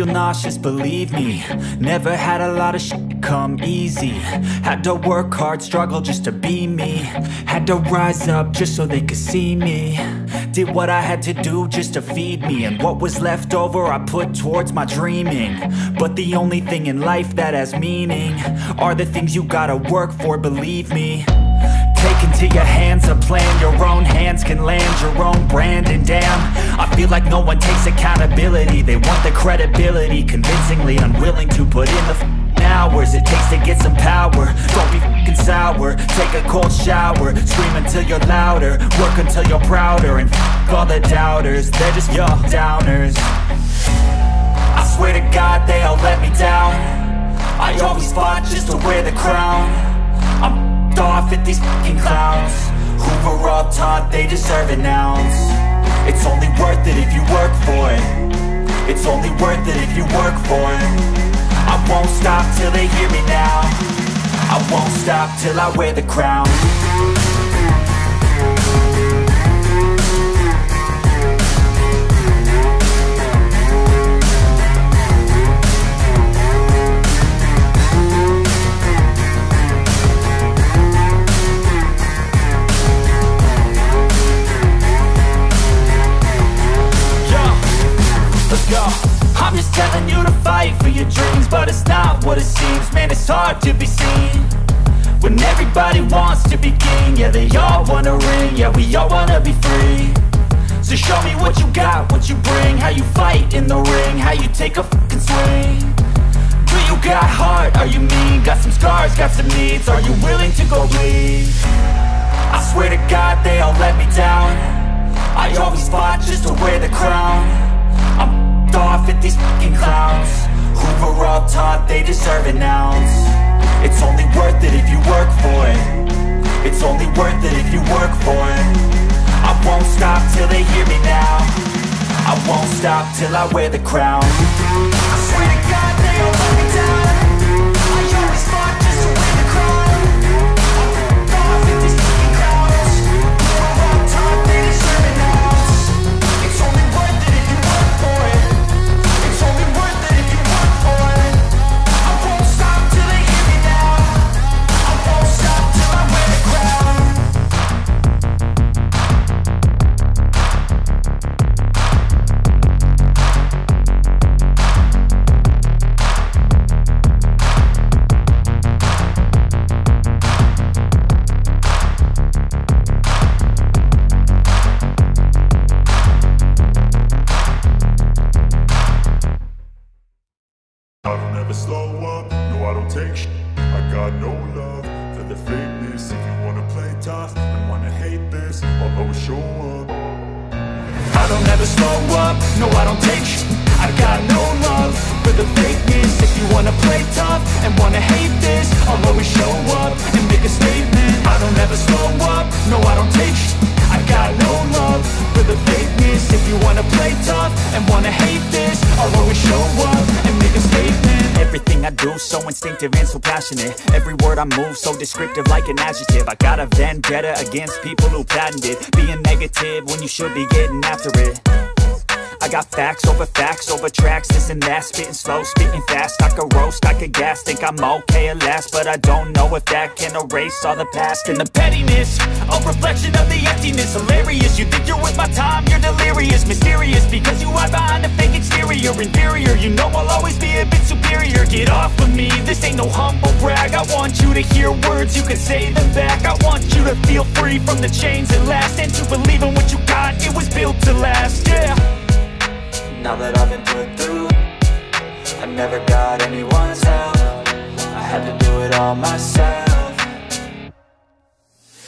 feel nauseous, believe me. Never had a lot of shit come easy. Had to work hard, struggle just to be me. Had to rise up just so they could see me. Did what I had to do just to feed me. And what was left over I put towards my dreaming. But the only thing in life that has meaning are the things you gotta work for, believe me. Take into your hands a plan. Your own hands can land your own brand. And damn, I feel like no one takes accountability. They want the credibility, convincingly unwilling to put in the hours it takes to get some power. Don't be f***ing sour. Take a cold shower. Scream until you're louder. Work until you're prouder. And f*** all the doubters, they're just your downers. I swear to God they all let me down. I always fought just to wear the crown. I'm off at these fucking clowns who were all taught they deserve an ounce. It's only worth it if you work for it. It's only worth it if you work for it. I won't stop till they hear me now. I won't stop till I wear the crown. I'm just telling you to fight for your dreams, but it's not what it seems. Man, it's hard to be seen when everybody wants to be king. Yeah, they all wanna ring, yeah, we all wanna be free. So show me what you got, what you bring. How you fight in the ring, how you take a fucking swing. Do you got heart, are you mean? Got some scars, got some needs, are you willing to go bleed? I swear to God they all let me down. I always fought just to wear the crown. I'm off at these fucking clowns who were all taught they deserve an ounce. It's only worth it if you work for it. It's only worth it if you work for it. I won't stop till they hear me now. I won't stop till I wear the crown. I swear to God they all let me down. I always fought just to wear the crown. I'm off at these fucking clowns who were all taught they deserve an ounce. It's only worth it if you work for it. Only worth it if you work for it. I won't stop till they hear me now. I won't stop till I wear the crown. I don't ever slow up, no I don't take shit. I got no love for the fakeness. If you wanna play tough and wanna hate this, I'll always show up. I don't ever slow up, no I don't take shit. I got no love for the fakeness. If you wanna play tough and wanna hate this, I'll always show up and make a statement. I don't ever slow up, no I don't take shit. I got no love for the fakeness. If you wanna play tough and wanna hate this, I'll always show up and make a statement. Everything I do so instinctive and so passionate. Every word I move so descriptive like an adjective. I got a vendetta against people who patented being negative when you should be getting after it. I got facts over tracks, this and that. Spitting slow, spitting fast. I could roast, I could gas. Think I'm okay at last, but I don't know if that can erase all the past. And the pettiness, a reflection of the emptiness. Hilarious, you think you're worth my time, you're delirious. Mysterious, because you hide behind a fake exterior. Inferior, you know I'll always be a bit superior. Get off of me, this ain't no humble brag. I want you to hear words, you can say them back. I want you to feel free from the chains that last, and to believe in what you got, it was built to last, yeah. Now that I've been put through, I never got anyone's help. I had to do it all myself.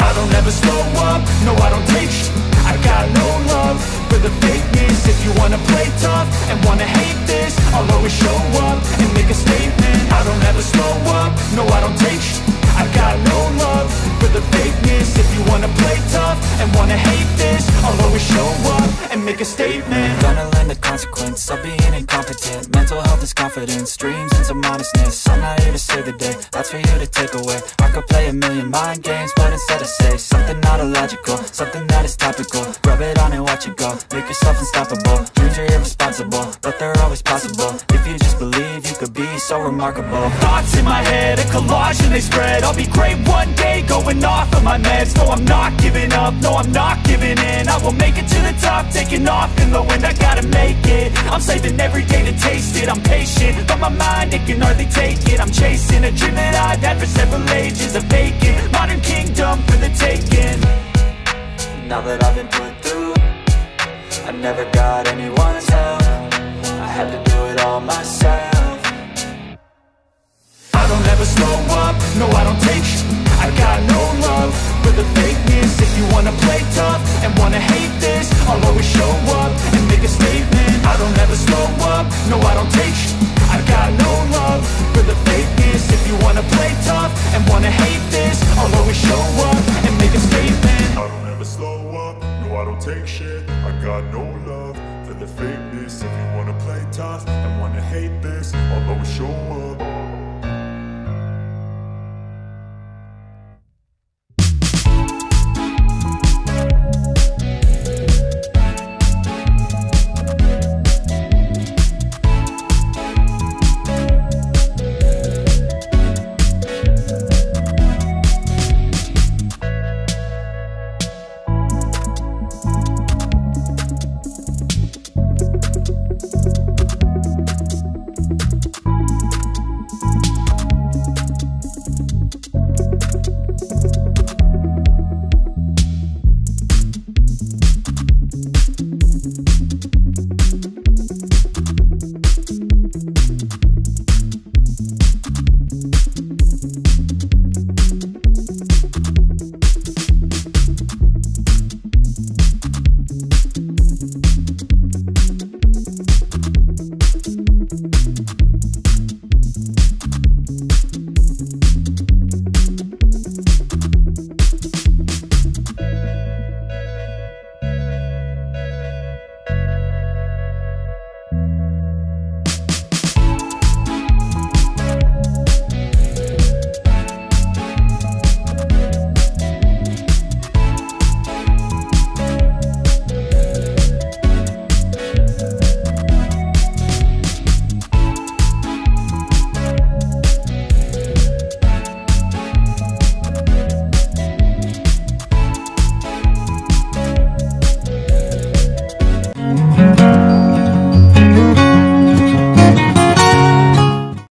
I don't ever slow up, no I don't take shit. I got no love for the fakeness. If you wanna play tough and wanna hate this, I'll always show up and make a statement. I don't ever slow up, no I don't take shit. I got no love for the fakeness. If you wanna play tough and wanna hate this, I'll always show up and make a statement. Gonna learn the consequence of being incompetent. Mental health this confidence, dreams and some honestness. I'm not here to save the day, that's for you to take away. I could play a million mind games, but instead I say something not illogical, something that is topical. Rub it on and watch it go, make yourself unstoppable. Dreams are irresponsible, but they're always possible. If you just believe, you could be so remarkable. Thoughts in my head, a collage and they spread. I'll be great one day, going off of my meds. No, I'm not giving up, no, I'm not giving in. I will make it to the top, taking off in the wind. I gotta make it, I'm saving every day to taste it. I'm patient, but my mind, it can hardly take it. I'm chasing a dream that I've had for several ages. A vacant, modern kingdom for the taking. Now that I've been put through, I never got anyone's help. I had to do it all myself. I don't ever slow up, no I don't take sh**. I got no love for the fakeness. If you wanna play tough and wanna hate this, I'll always show up and make a statement. I don't ever slow up, no I don't take sh**. I got no love for the fakeness. If you wanna play tough and wanna hate this, I'll always show up and make a statement. I don't ever slow up, no I don't take shit. I got no love for the fakeness. If you wanna play tough and wanna hate this, I'll always show up.